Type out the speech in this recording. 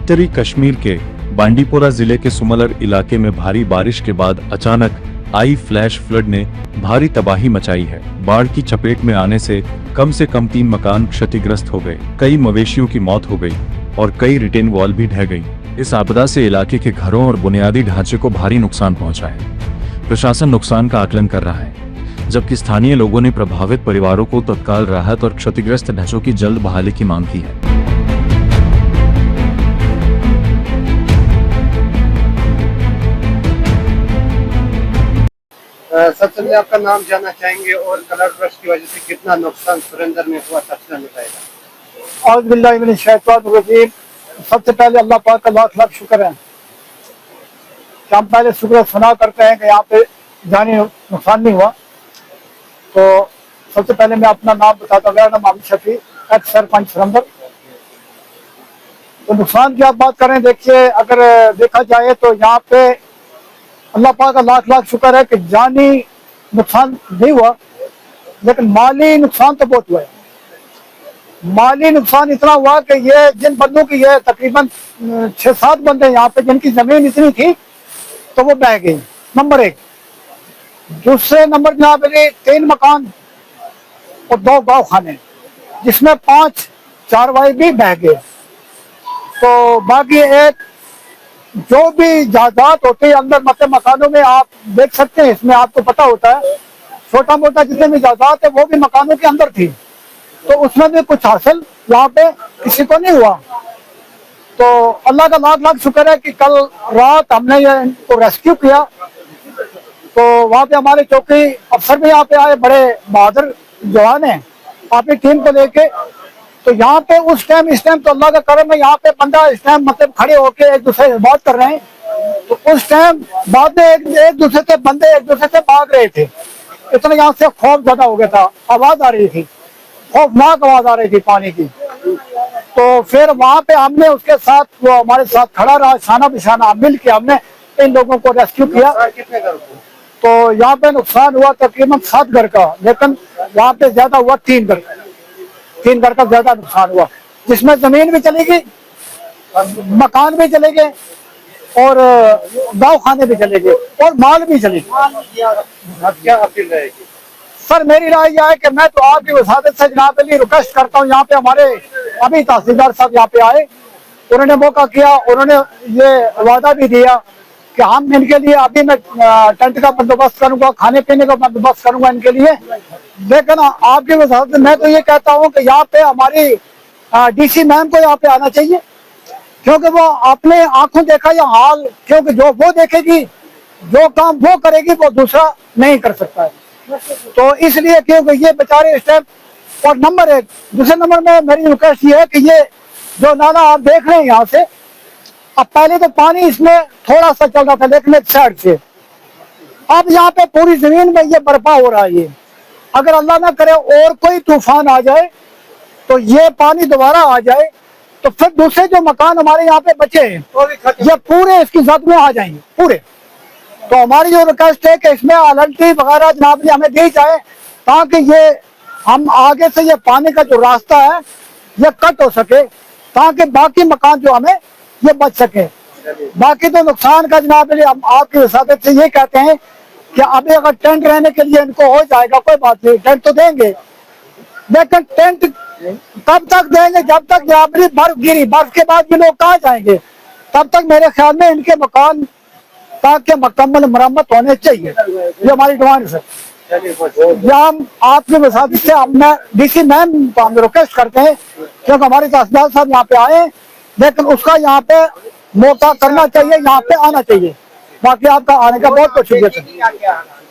उत्तरी कश्मीर के बांडीपोरा जिले के सुमलर इलाके में भारी बारिश के बाद अचानक आई फ्लैश फ्लड ने भारी तबाही मचाई है। बाढ़ की चपेट में आने से कम 3 मकान क्षतिग्रस्त हो गए, कई मवेशियों की मौत हो गई और कई रिटेन वॉल भी ढह गई। इस आपदा से इलाके के घरों और बुनियादी ढांचे को भारी नुकसान पहुंचा है। प्रशासन नुकसान का आकलन कर रहा है, जबकि स्थानीय लोगों ने प्रभावित परिवारों को तत्काल राहत और क्षतिग्रस्त ढांचों की जल्द बहाली की मांग की है। सबसे पहले आपका नाम जानना चाहेंगे और कलर ब्रश की वजह से कितना नुकसान सुरेंद्र में हुआ तफसील बताएगा। औज़ बिल्लाहि मिनश शैतानिर रजीम। सबसे पहले अल्लाह पाक का लाख लाख शुक्र है कि हम पहले शुक्र सुना करते हैं कि यहाँ पे जानी नुकसान नहीं हुआ। तो सबसे पहले मैं अपना नाम बताता हूँ। मेरा नाम आबिद शफी, एक्स सरपंच सुरेंद्र। तो नुकसान की आप बात करें, देखिए अगर देखा जाए तो यहाँ पे अल्लाह पाक का लाख लाख शुक्र है कि जानी नुकसान नहीं हुआ, लेकिन माली नुकसान तो बहुत हुआ है। माली नुकसान इतना हुआ कि ये जिन बंदों की है तकरीबन 6-7 बंदे यहाँ पे जिनकी जमीन इतनी थी तो वो बह गई, नंबर 1। दूसरे नंबर जहाँ पे 3 मकान और 2 गाँव खाने, जिसमें 5 चारवाई भी बह गए। तो बाकी एक जो भी जायदाद होती है अंदर मकानों में, आप देख सकते हैं, इसमें आपको पता होता है छोटा मोटा जितने भी जायदाद है वो भी मकानों के अंदर थी। तो उसमें भी कुछ हासिल यहाँ पे किसी को नहीं हुआ। तो अल्लाह का लाख लाख शुक्र है कि कल रात हमने ये इनको रेस्क्यू किया। तो वहाँ पे हमारे चौकी अफसर भी यहाँ पे आए, बड़े बहादुर जवान हैं, अपनी टीम को लेके। तो यहाँ पे उस टाइम इस टाइम तो अल्लाह का करम है, यहाँ पे बंदा इस टाइम मतलब खड़े होके एक दूसरे से बात कर रहे हैं। तो उस टाइम बाद में एक दूसरे से बंदे एक दूसरे से भाग रहे थे, इतना यहाँ से खौफ ज्यादा हो गया था। आवाज आ रही थी, खौफनाक आवाज आ रही थी पानी की। तो फिर वहाँ पे हमने उसके साथ, वो हमारे साथ खड़ा रहा, शाना बिशाना मिल के हमने इन लोगों को रेस्क्यू किया। तो यहाँ पे नुकसान हुआ तकरीबन 7 घर का, लेकिन वहाँ पे ज्यादा हुआ 3 घर का ज्यादा नुकसान हुआ, जिसमें जमीन भी चली गई, मकान भी चले गए और गाँव खाने भी चले गए और माल भी चले गए। क्या अपील रहेगी? सर मेरी राय यह है कि मैं तो आपकी वसादत से जनाब अली रिक्वेस्ट करता हूँ, यहाँ पे हमारे अभी तहसीलदार साहब यहाँ पे आए, उन्होंने मौका किया, उन्होंने ये वादा भी दिया कि हम इनके लिए अभी मैं टेंट का बंदोबस्त करूंगा, खाने पीने का बंदोबस्त करूंगा इनके लिए। लेकिन आपकी वसादत मैं तो ये कहता हूँ कि यहाँ पे हमारी डीसी मैम को यहाँ पे आना चाहिए, क्योंकि वो अपने आंखों देखा या हाल, क्योंकि जो वो देखेगी, जो काम वो करेगी, वो दूसरा नहीं कर सकता है। तो इसलिए क्योंकि ये बेचारे इस टाइम, और नंबर 1 दूसरे नंबर में मेरी रिक्वेस्ट ये है कि ये जो नाला आप देख रहे हैं यहाँ से, अब पहले तो पानी इसमें थोड़ा सा चल रहा था लेकिन एक साइड से, अब यहाँ पे पूरी जमीन में ये बर्फा हो रहा है। ये अगर अल्लाह ना करे और कोई तूफान आ जाए तो ये पानी दोबारा आ जाए तो फिर दूसरे जो मकान हमारे यहाँ पे बचे हैं ये पूरे इसकी जद में आ जाएंगे पूरे। तो हमारी जो रिक्वेस्ट है कि इसमें अलर्टी वगैरह जनाब हमें दी जाए, ताकि ये हम आगे से ये पानी का जो रास्ता है ये कट हो सके, ताकि बाकी मकान जो हमें ये बच सके। बाकी तो नुकसान का जनाब हम आपकी वसादत से ये कहते हैं कि अभी अगर टेंट रहने के लिए इनको हो जाएगा, कोई बात नहीं, टेंट तो देंगे, लेकिन टेंट तब तक देंगे जब तक यहाँ पर बर्फ गिरी। बर्फ के बाद ये लोग कहाँ जाएंगे? तब तक मेरे ख्याल में इनके मकान ताकि मुकम्मल मरम्मत होने चाहिए। ये हमारी डिमांड है सर। हम आपकी वसादत से हमने डीसी मैम को हम रिक्वेस्ट करते हैं, क्योंकि हमारे तहसीलदार साहब यहाँ पे आए, लेकिन उसका यहाँ पे मौका करना चाहिए, यहाँ पे आना चाहिए। बाकी आपका आने का बहुत बहुत शुक्रिया।